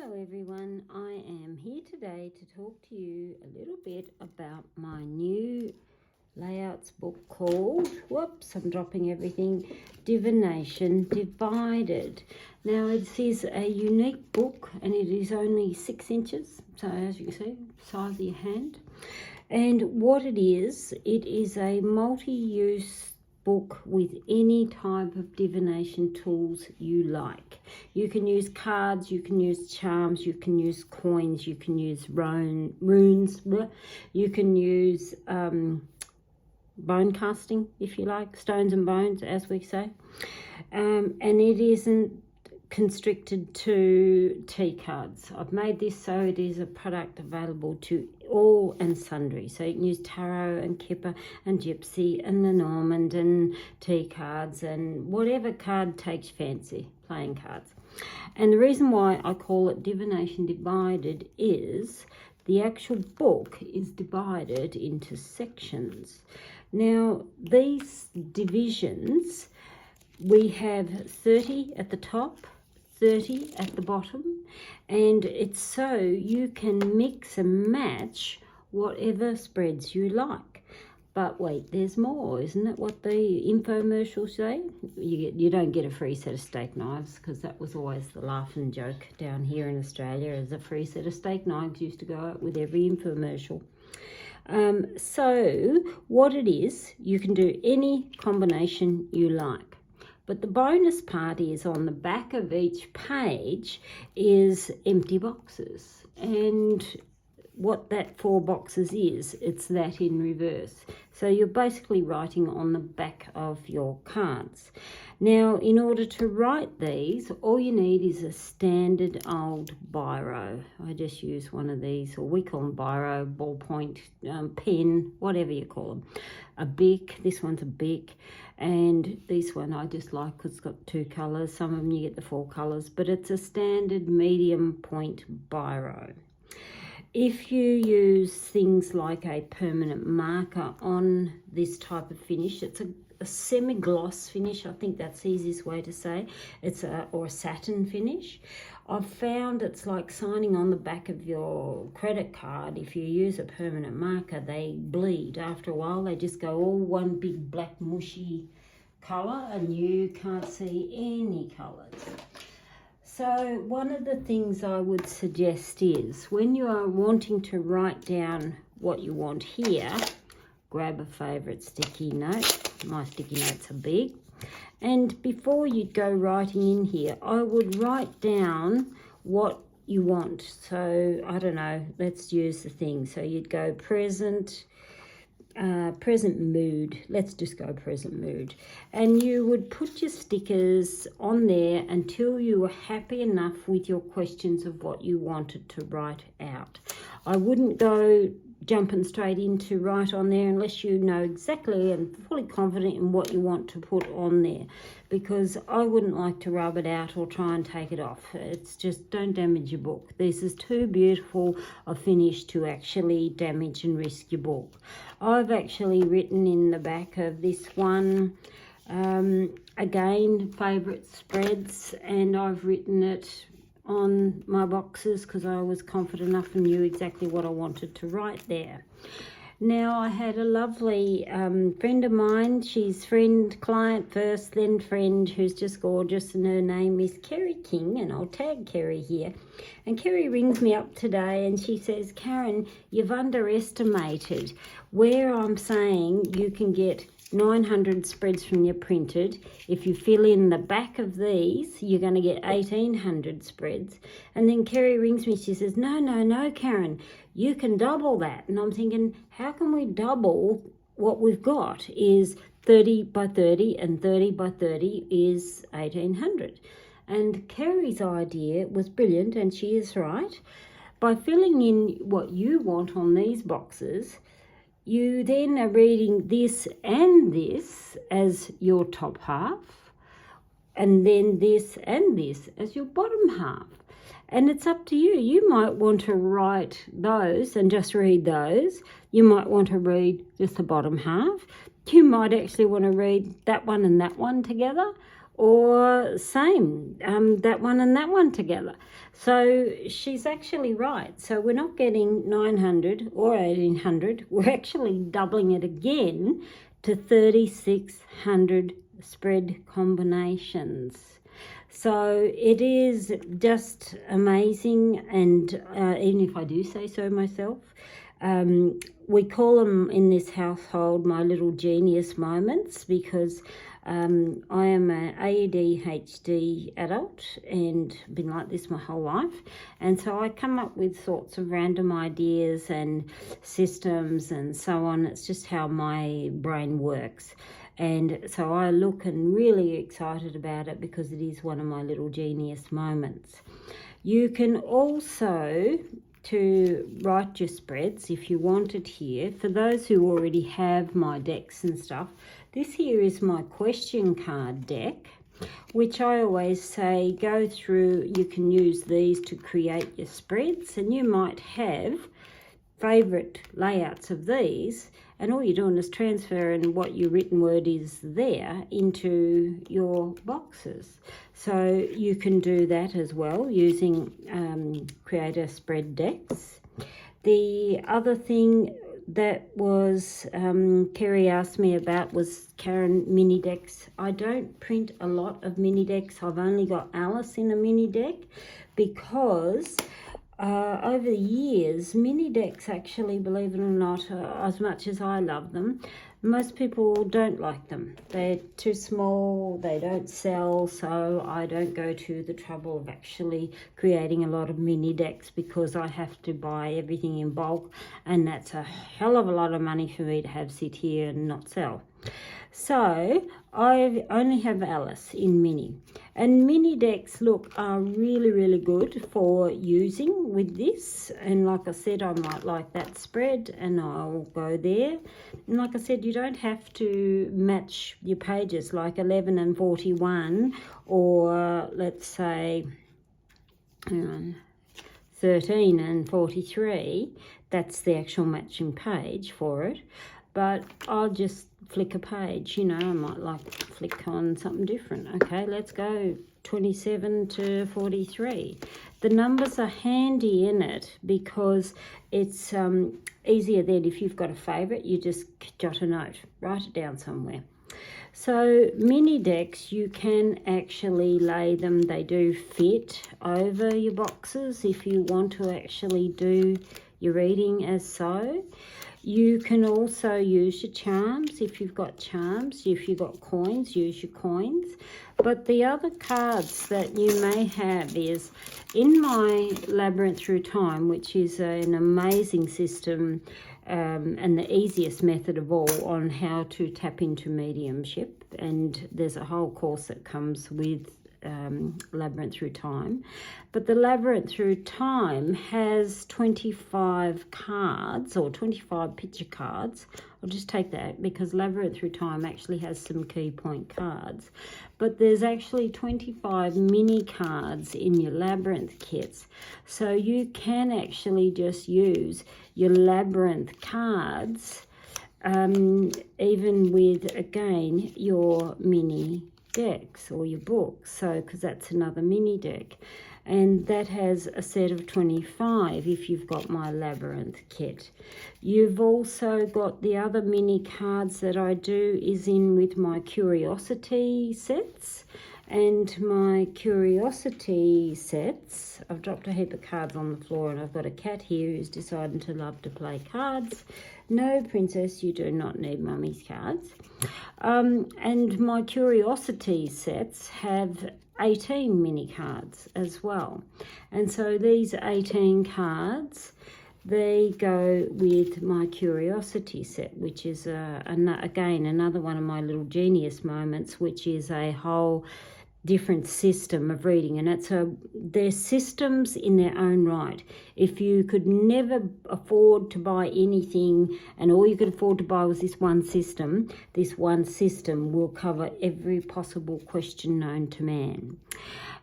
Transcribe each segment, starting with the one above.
Hello everyone, I am here today to talk to you a little bit about my new layouts book called, I'm dropping everything, Divination Divided. Now it is a unique book and it is only 6 inches, so as you can see, size of your hand. And what it is a multi-use book with any type of divination tools you like. You can use cards, you can use charms, you can use coins, you can use runes, you can use bone casting if you like, stones and bones as we say, and it isn't constricted to tea cards. I've made this so it is a product available to all and sundry, so you can use tarot and kipper and gypsy and Lenormand and tea cards and whatever card takes fancy, playing cards. And the reason why I call it Divination Divided is the actual book is divided into sections. Now these divisions, we have 30 at the top, 30 at the bottom, and it's so you can mix and match whatever spreads you like. But wait, there's more. Isn't that what the infomercials say? You don't get a free set of steak knives, because that was always the laughing joke down here in Australia, as a free set of steak knives used to go out with every infomercial. So what it is, you can do any combination you like. But the bonus part is on the back of each page is empty boxes. And what that 4 boxes is, it's that in reverse. So you're basically writing on the back of your cards. Now, in order to write these, all you need is a standard old biro. I just use one of these, or we call them biro, ballpoint, pen, whatever you call them. A Bic, this one's a Bic, and this one I just like because it's got 2 colours. Some of them you get the 4 colours, but it's a standard medium point biro. If you use things like a permanent marker on this type of finish, it's a semi-gloss finish, I think that's the easiest way to say. It's a satin finish. I've found it's like signing on the back of your credit card. If you use a permanent marker, they bleed. After a while, they just go all one big black mushy colour and you can't see any colours. So one of the things I would suggest is when you are wanting to write down what you want here, grab a favourite sticky note. My sticky notes are big. And before you go writing in here, I would write down what you want. So, I don't know, let's use the thing. So you'd go present mood. Let's just go present mood. And you would put your stickers on there until you were happy enough with your questions of what you wanted to write out. I wouldn't go jumping straight into write on there unless you know exactly and fully confident in what you want to put on there, because I wouldn't like to rub it out or try and take it off. It's just, don't damage your book. This is too beautiful a finish to actually damage and risk your book. I've actually written in the back of this one again, favourite spreads, and I've written it on my boxes because I was confident enough and knew exactly what I wanted to write there. Now, I had a lovely friend of mine. She's client first, then friend, who's just gorgeous, and her name is Kerry King, and I'll tag Kerry here. And Kerry rings me up today and she says, Karin, you've underestimated where I'm saying you can get 900 spreads from your printed. If you fill in the back of these, you're going to get 1800 spreads. And then Kerry rings me, she says, no, Karin, you can double that. And I'm thinking, how can we double what we've got? Is 30 by 30 and 30 by 30 is 1800. And Kerry's idea was brilliant, and she is right. By filling in what you want on these boxes, you then are reading this and this as your top half, and then this and this as your bottom half. And it's up to you. You might want to write those and just read those. You might want to read just the bottom half. You might actually want to read that one and that one together. or same, that one and that one together. So she's actually right. So we're not getting 900 or 1800. We're actually doubling it again to 3600 spread combinations. So it is just amazing, and even if I do say so myself, we call them in this household my little genius moments, because I am an ADHD adult and been like this my whole life, and so I come up with sorts of random ideas and systems and so on. It's just how my brain works. And so I look and really excited about it because it is one of my little genius moments. You can also to write your spreads if you wanted here. For those who already have my decks and stuff, this here is my question card deck, which I always say go through. You can use these to create your spreads, and you might have favourite layouts of these, and all you're doing is transferring what your written word is there into your boxes. So you can do that as well using creator spread decks. The other thing that was Kerry asked me about was Karin mini decks. I don't print a lot of mini decks. I've only got Alice in a mini deck because over the years, mini decks actually, believe it or not, as much as I love them, most people don't like them. They're too small, they don't sell, so I don't go to the trouble of actually creating a lot of mini decks because I have to buy everything in bulk, and that's a hell of a lot of money for me to have sit here and not sell. So I only have Alice in mini, and mini decks are really good for using with this. And like I said, I might like that spread and I'll go there. And like I said, you don't have to match your pages like 11 and 41, or let's say 13 and 43. That's the actual matching page for it. But I'll just flick a page, I might like to flick on something different. Okay, let's go 27 to 43. The numbers are handy in it because it's easier then if you've got a favourite, you just jot a note, write it down somewhere. So mini decks, you can actually lay them, they do fit over your boxes if you want to actually do your reading as so. You can also use your charms if you've got charms. If you've got coins, use your coins. But the other cards that you may have is in my Labyrinth Through Time, which is an amazing system and the easiest method of all on how to tap into mediumship. And there's a whole course that comes with Labyrinth Through Time. But the Labyrinth Through Time has 25 cards, or 25 picture cards. I'll just take that because Labyrinth Through Time actually has some key point cards. But there's actually 25 mini cards in your Labyrinth kits. So you can actually just use your Labyrinth cards even with, again, your mini decks or your books, so because that's another mini deck, and that has a set of 25 if you've got my Labyrinth kit. You've also got the other mini cards that I do is in with my Curiosity sets, and my Curiosity sets, I've dropped a heap of cards on the floor, and I've got a cat here who's decided to love to play cards. No, princess, you do not need mummy's cards. And my Curiosity sets have 18 mini cards as well. And so these 18 cards, they go with my Curiosity set, which is, again, another one of my little genius moments, which is a whole different system of reading, and they're systems in their own right. If you could never afford to buy anything and all you could afford to buy was this one system will cover every possible question known to man.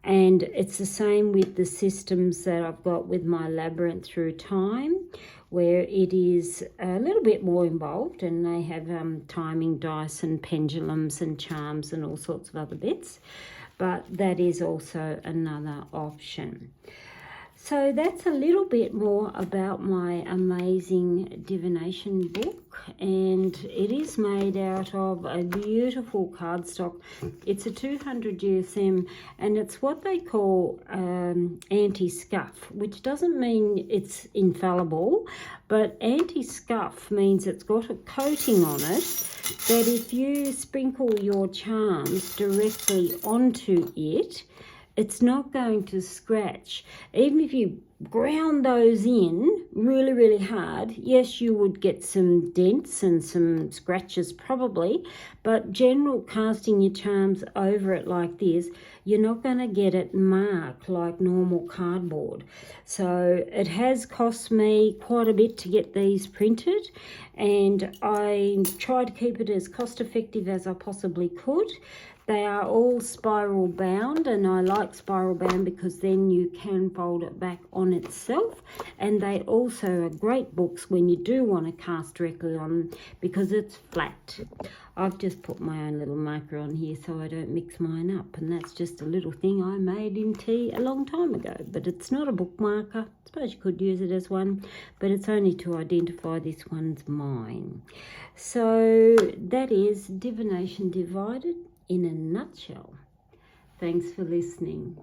And it's the same with the systems that I've got with my Labyrinth Through Time, where it is a little bit more involved, and they have timing dice and pendulums and charms and all sorts of other bits. But that is also another option. So that's a little bit more about my amazing divination book, and it is made out of a beautiful cardstock. It's a 200 GSM, and it's what they call anti-scuff, which doesn't mean it's infallible, but anti-scuff means it's got a coating on it that if you sprinkle your charms directly onto it, it's not going to scratch. Even if you ground those in really, really hard, yes, you would get some dents and some scratches probably, but general casting your charms over it like this, you're not going to get it marked like normal cardboard. So it has cost me quite a bit to get these printed, and I try to keep it as cost effective as I possibly could. They are all spiral bound, and I like spiral bound because then you can fold it back on itself, and they also are great books when you do want to cast directly on because it's flat. I've just put my own little marker on here so I don't mix mine up, and that's just a little thing I made in tea a long time ago, but it's not a book marker. I suppose you could use it as one, but it's only to identify this one's mine. So that is Divination Divided in a nutshell. Thanks for listening.